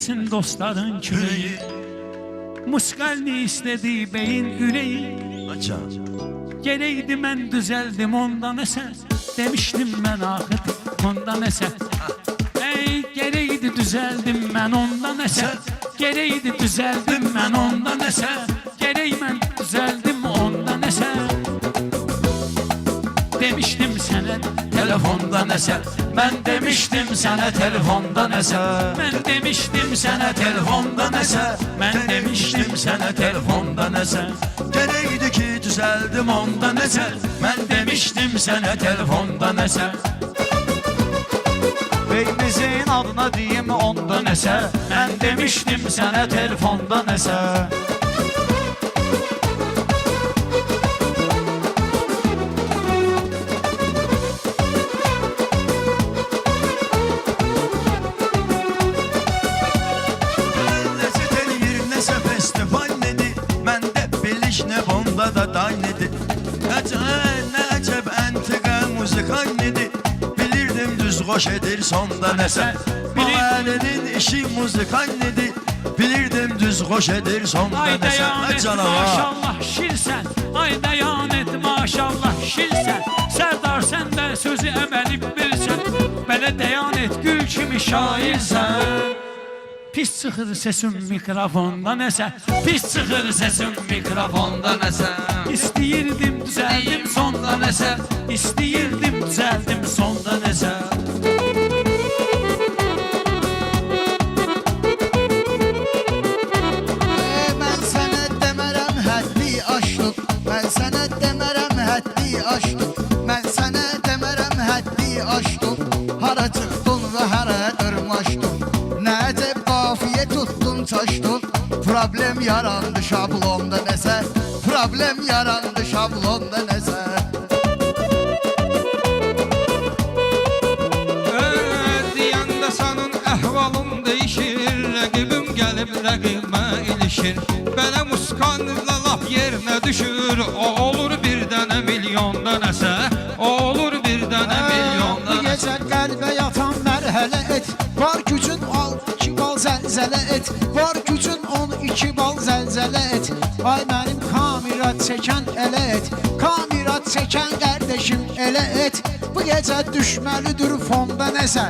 Düşmesin dostların küreği. Muskalni istedi beyin üreği. Gereydi mən düzeldim ondan eser. Demiştim ben ahır ondan eser. Ey gereydi düzeldim ben ondan eser. Gereydi düzeldim ben ondan eser. Gerey ben düzeldim ondan eser. Demiştim sana telefondan eser. Ben demiştim sana telefondan eser. Ben demiştim sana telefondan eser. Ben demiştim sana telefondan eser. Gereydi ki düzeldim ondan eser. Ben demiştim sana telefondan eser. Beyimizin adına diyeyim ondan eser. Ben demiştim sana telefondan eser. Da daynedi. Ne acep entika müzikan nedi. Bilirdim düz hoş edir sonda eser. Mahallenin işi müzikan nedi. Bilirdim düz hoş edir sonda Ay eser. dayan et maşallah şirsen. Ay dayan et maşallah şirsen. Serdar sen de sözü emelip bilsen. Böyle dayan et gül kimi şairsen. Pis çıkır sesim mikrofondan eser. Pis çıkır sesim mikrofondan eser. İsteyirdim düzeldim sondan eser. İsteyirdim düzeldim sondan eser. Ben sana demerem həddi aşdıq. Ben sana demerem həddi aşdıq. Ben sana demerem həddi aşdıq. Hara çıxdın və hara dırmaşdın. Nəcəb qafiyə tutdun çaşdın. Problem yarandı şablonda nəsə. Problem yarandı şablonda nəsə. Deyəndə sənin əhvalın dəyişir. Rəqibim gəlib rəqibmə ilişir. Belə muskanla laf yerinə düşür. O olur bir dənə milyonda nəsə. O olur bir dənə milyonda Bu gecə qəlbə yatan mərhələ et. Var gücün al 2 bal zəlzələ et. Var gücün 12 bal zəlzələ et. Ay mənim kamirat çəkən elə et. Kamirat çəkən qardeşim elə et. Bu gecə düşməlidir fonda nəsə.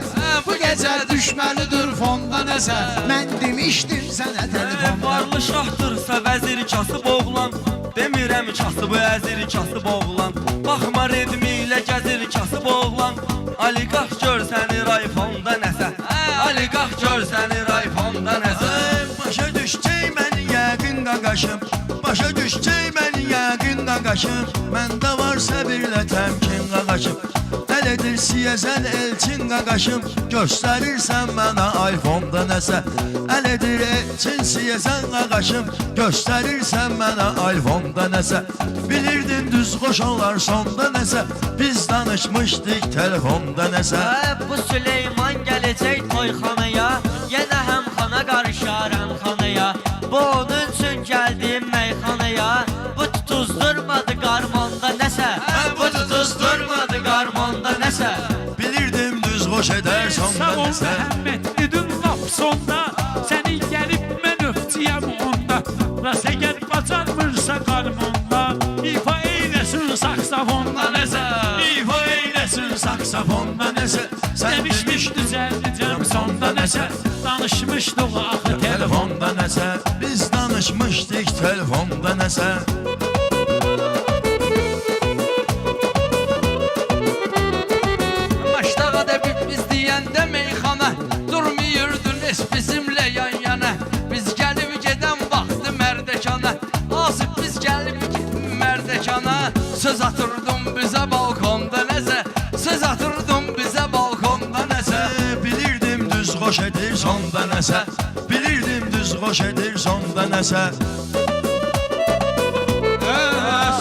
Bu gecə düşməlidir fonda nəsə. Mən demişdim sənə telefonda. Varlı şahdırsa vəzir kasıb oğlan. Demirəm kasıb əzir kasıb oğlan. Baxma redmi ilə gəzir kasıb oğlan. Ali qalx gör səni rayfonda nəsə. Ali qalx gör səni rayfonda nəsə. Başa düşcək məni yəqin qaqaşım. Başa düşcək məni yəqin qaqaşım. Məndə var səbirlə təmkin qaqaşım. Elədir siyəzən elçin qaqaşım. Göstərirsən mənə iPhone-da nəsə. Elədir elçin siyəzən qaqaşım. Göstərirsən mənə iPhone-da nəsə. Bilirdim düz qoşanlar sonda nəsə. Biz danışmışdık telefonda nəsə. Bu Süleyman gələcək toyxanaya. Yenə həm xana qarışar həm xanaya. Bu onun üçün gəldim meyxanaya. Bu tutuzdurmadı qarmonda nəsə. Bu tutuzdurmadı qarmonda nəsə. Bilirdim düz qoş edər sonda Sağ ol nəsə. Məhəmməd dedin laf sonda. Səni gəlib mən öptiyəm onda. Ras əgər bacarmırsa qarmonda. İfa eyləsin saksafonda nəsə. İfa eyləsin saksafonda nəsə. Demişmiş düzəldəcəm sonda nəsə. Danışmışdıq axı telefonda nəsə. Biz danışmışdık telefonda nəsə. Başdağa da biz deyəndə meyxana. Durmuyurdun es bizimlə yan yana. Biz gəlib gedən vaxtı mərdəkana. Asıb biz gəlib mərdəkana. Söz atırdın bizə balkonda nəsə. Söz atırdın bizə balkonda nəsə. Bilirdim düz qoş edir sonda nəsə. Bilirdim düz qoş edir sonda nəsə.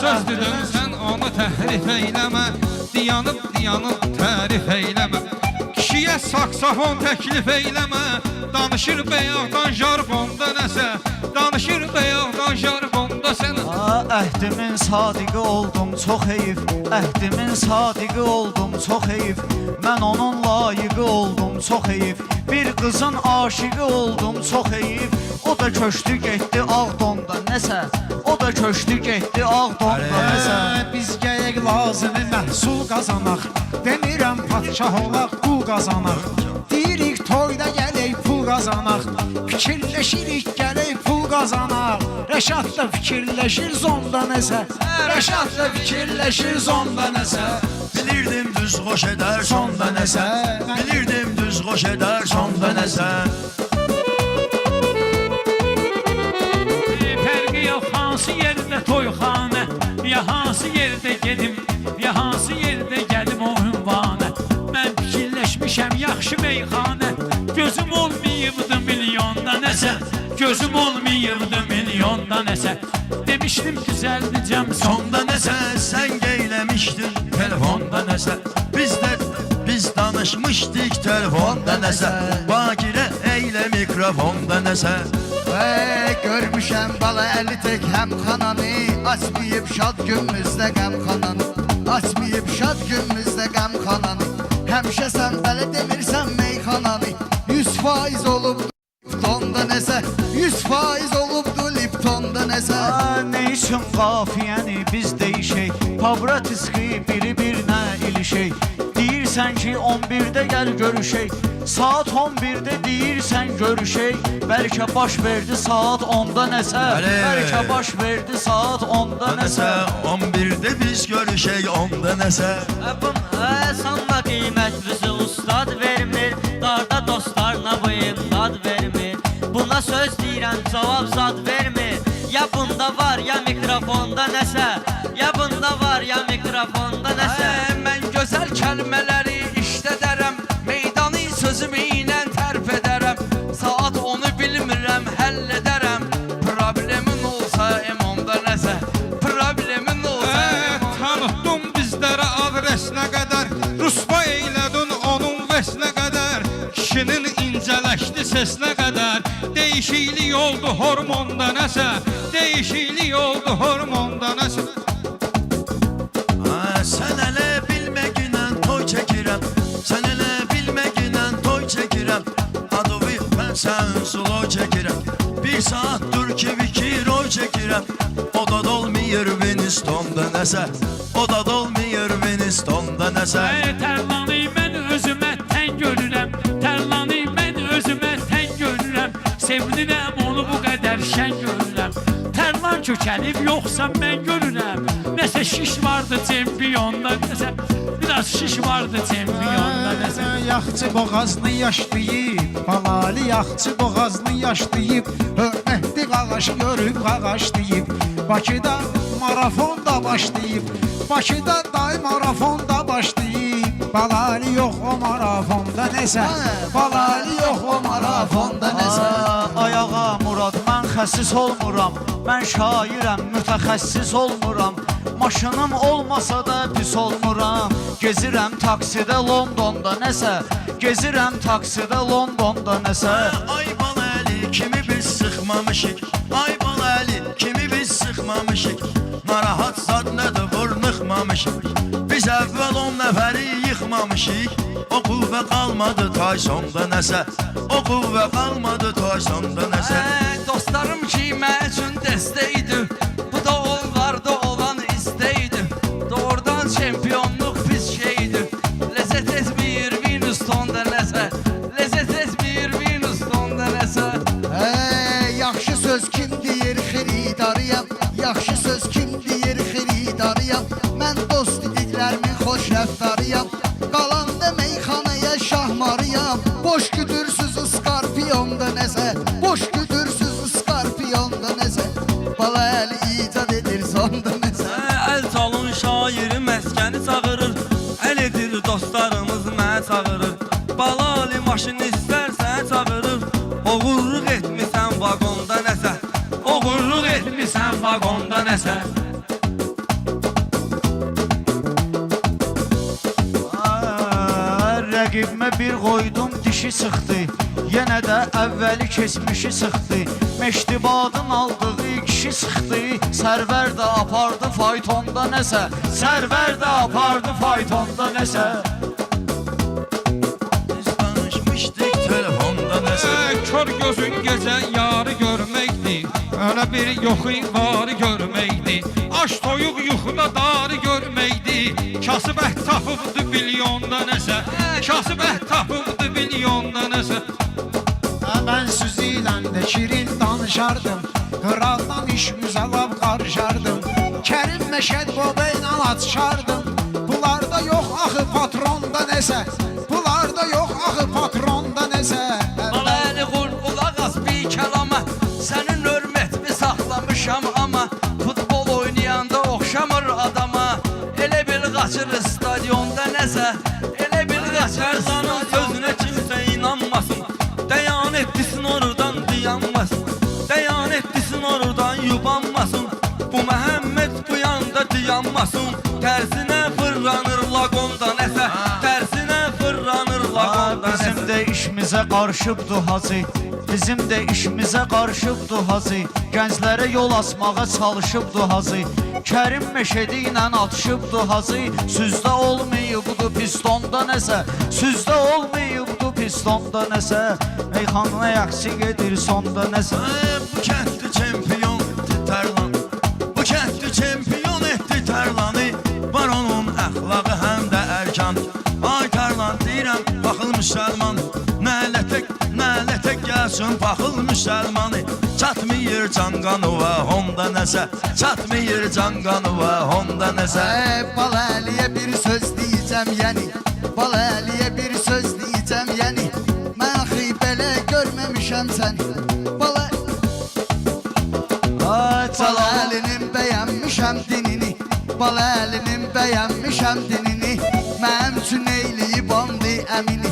Söz dedin sən onu təhrif eyləmə. Diyanıb tərif eyləmə. Kişiyə saksafon təklif eyləmə. Danışır bəyaqdan jargonda nəsə. Danışır bəyaqdan jargonda sənə. əhdimin sadiqi oldum, çox heyif. Əhdimin sadiqi oldum, çox heyif. Mən onun layiqi oldum, çox heyif. Bir qızın aşiqi oldum, çox heyif. O da köçdü getdi Ağdonda nəsə. O da köçdü getdi Ağdonda nəsə. Biz gəyək lazımi məhsul qazanaq. Demirəm padşah olaq, qul qazanaq. Deyirik toyda gələk pul qazanaq. Fikirləşirik gələk pul qazanaq. Rəşad da fikirləşir zonda nəsə. Rəşad da fikirləşir zonda nəsə. Bilirdim düz xoş edər sonda nəsə. Bilirdim düz xoş edər sonda nəsə. Fərqi yox hansı yerdə toyxanə, ya hansı yerdə gedim, ya hansı yerdə gəlim o ünvanə. Mən fikirləşmişəm yaxşı meyxanə, gözüm olmayıbdı milyonda nəsə. Gözüm olmayıbdı milyonda nəsə. Demişdim düzəldəcəm Sonda nəsə sən geyləmişdin telefonda nəsə. Biz danışmışdik telefonda nəsə. Bagirə eylə mikrofonda nəsə. Görmüşəm bala əli tək həmxananı. Açmayıb şad günümüzdə qəmxananı. Açmayıb şad günümüzdə qəmxananı. Həmişə sən belə demirsən meyxananı. 100% olubdu Liptonda nəsə. 100% olubdu Liptonda nəsə. Nə üçün qafiyəni biz deyişək. Pavratiski biri-birinə ilişək. Deyirsən ki 11-də gəl görüşək. Saat 11-də deyirsən görüşək. Bəlkə baş verdi saat 10-da nəsə. Bəlkə baş verdi saat 10-da nəsə. 11'də biz görüşək 10'da nəsə. Sanma qiymət bizi ustad vermir. Darda dostlarına bu imdad vermir. Buna söz deyirəm cavab zad vermir. Ya bunda var ya mikrofonda nəsə. Ya bunda var ya mikrofonda nəsə. Mən gözəl kəlmələri işlədərəm. Meydanı sözümü ilə tərp edərəm. Saat onu bilmirəm, həll edərəm. Problemin olsa imamda nəsə. Problemin olsa imamda. Tanıtdın bizlərə adres nə qədər. Rusba eylədin onun vəsnə qədər. Kişinin incələşdi sesinə qədər. Değişiklik oldu hormonda nəsə. Değişiklik oldu hormonda nəsə. Sən elə bilməginə toy çəkirəm. Sən elə bilməginə toy çəkirəm. Adovi mən sən slow çəkirəm. Bir saat dur ki bir oy çəkirəm. O da dolmayır Winston'da nəsə. O da dolmayır Winston'da nəsə. Tərlanı mən özümə tən görürəm. Tərlanı mən özümə tən görürəm. Sevinirəm onu bu qədər şən görürəm. Tərlan kökəlib yoxsa mən görürəm. Nəsə şiş vardı çempiyonda nəsə. Biraz şiş vardı çempiyonda nəsə. Yaxçı boğazını yaşlayıb, balali yaxçı boğazını yaşlayıb. Hörmətli qağaş görüb qağaşlayıb. Bakıda marafonda başlayıb. Bakıda day marafonda başlayıb. Balali yox o marafonda nəsə. Balali yox o marafonda nəsə. Ayağa Murad mən xəsis olmuram. Mən şairəm mütəxəssis olmuram. Maşınım olmasa da pis olmuram. Gezirəm taksidə Londonda nəsə. Gezirəm taksidə Londonda nəsə. Ay balalı kimi biz sıxmamışıq. Ay balalı kimi biz sıxmamışıq. Narahat zad nədir vurnuxmamışıq. Biz əvvəl 10 nəfəri yıxmamışıq. O qüvvə qalmadı Taysonda nəsə. O qüvvə qalmadı Taysonda nəsə. Dostlarım ki mən üçün dəstəydi. Bu da onlarda olan istəydi. Doğrudan çempionluq pis şeydi. Ləzzət etmir Winston'da nəsə. Ləzzət etmir Winston'da nəsə. Yaxşı söz kim deyir xiridarıyam. Yaxşı söz kim deyir xiridarıyam. Mən dost dediklərimin xoş rəftarıyam. Qalanda meyxanaya şahmarıyam. Boş güdürsüz ıskarpiyonda nəsə. Boş güdürsüz ıskarpiyonda nəsə. Bala əli icad edir sonda nəsə. Əl çalın şairi məskəni çağırır. Əl edir dostlarımız mənə çağırır. Balali maşın istərsən çağırır. Oğurluq etmisən vagonda nəsə. Oğurluq etmisən vagonda nəsə. rəqibimə bir qoydum dişi sıxdı. Yenə də əvvəli keçmişi sıxdı. Meştibadın aldığı kişi sıxdı. Sərvər də apardı faytonda nəsə. Sərvər də apardı faytonda nəsə. Biz danışmışdık telefonda nəsə. Kör gözün gecə yarı görməkdir. Öyle bir yoxu varı görməkdir. Aş toyuq yuxuda darı görməkdir. Kasıb tapıbdı milyonda nəsə. Kasıb tapıbdı milyonda nəsə. Mən sözü ilə də şirin danışardım. Kraldan iş müzəlab qarışardım. Kərim Məşəd baba ilə atışardım. Bunlarda yox axı patronda nəsə. Bunlarda yox axı patronda nəsə. Balayəni qul qulaq as bir kəlama. Sənin hörmətini saxlamışam ama futbol oynayanda oxşamır adama. Elə bil qaçır stadionda nəsə. Elə bil qaçır Sərzanın sözünə kimsə inanmasın. Dəyan etdisin oradan dayanmasın. Dəyan etdisin oradan yubanmasın. Bu Məhəmməd bu yanda dayanmasın. Tərsinə fırlanır laqonda nəsə. Tərsinə fırlanır laqonda nəsə. Bizim də işimizə qarışıbdı hacı. Bizim də işimizə qarışıbdı hacı. Gənclərə yol açmağa çalışıbdı hacı. Kərim Məşədi ilə atışıbdı hacı. Süzdə olmayıbdı pistonda nəsə. Süzdə olmayıbdı pistonda nəsə. Meyxanına yaxşı gedir sonda nəsə. Bu kəndli çempion etdi Tərlan. Bu kəndli çempion etdi Tərlanı. Var onun əxlaqı həm də ərkan. Ay Tərlan deyirəm baxıl müsəlman. Nələtək gəlsin baxıl müsəlmanı. Çatmıyır Canqanova onda nəsə. Çatmıyır Canqanova onda nəsə. Baləliyə bir söz deyəcəm yəni. Baləliyə bir söz deyəcəm yəni. Mən axı belə görməmişəm səni. Baləlinin bəyənmişəm dinini. Baləlinin bəyənmişəm dinini. Mənim üçün eyliyib andı əmini.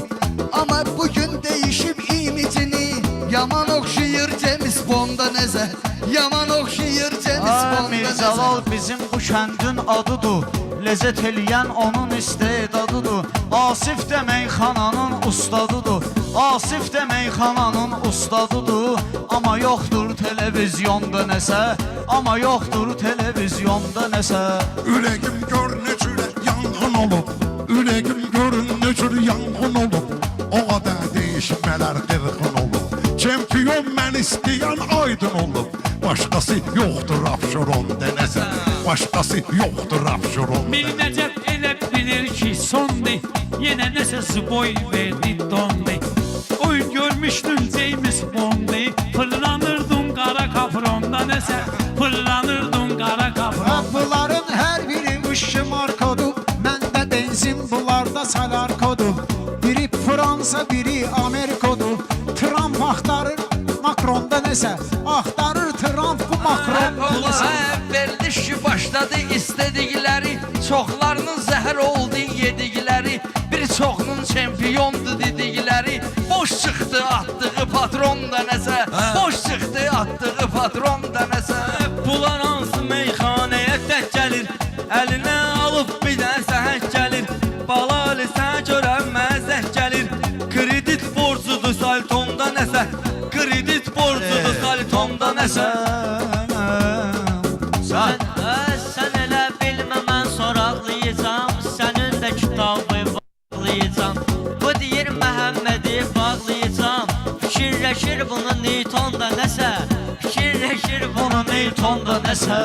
Amma bugün değişib imicini. Yaman oxşayır James Bond'a nəzə. Yaman oxşayır James Bond'a Mirzəlal bizim bu kəndin adıdır. Ləzzət eləyən onun istedadıdır. Asif də meyxananın ustadıdır. Asif də meyxananın ustadıdır. Amma yoxdur televizyonda nəsə. Amma yoxdur televizyonda nəsə. Ürəyim gör ne cür yanğın olub. Ürəyim görün ne cür yanğın olub. O qədər değişmələr qırğın olub. Çempiyon mən istəyən aydın olub. Başqası yoxdur Abşeronda nəsə. Başqası yoxdur Abşeronda. Bir Nəcəb elə bilir ki sondu. Yenə nəsə zboy verdi dondu. Oyun görmüşdün James Bond'u. Fırlanırdın qara kapronda nəsə. Fırlanırdın qara kapronda. Bunların hər biri mışı markodur. Məndə benzin bunlarda salarkodur. Biri Fransa, biri Amerikodur. Trump axtarır Makronda nəsə. Axtarır Trump bu Makronda nəsə. Verilişi başladı istedikləri. Çoxlarının zəhər oldu yedikləri. Bir çoxunun çempiyondu dedikləri. Boş çıxdı atdığı patron da nəsə. Boş çıxdı atdığı patron da nəsə. Bunlar hansı meyxanəyə tək gəlir. Əlinə alıb bir dənə səhək gəlir. Balali sən görən məzək gəlir. Kredit borcudur saltonda nəsə. Kredit borcudur saltonda nəsə. Sən elə bilmə mən soraqlayacam. Sənin də kitabı bağlayacam. Bu deyir Məhəmmədi bağlayacam. Fikirləşir bunu Newtonda nəsə. Fikirləşir bunu Newtonda nəsə.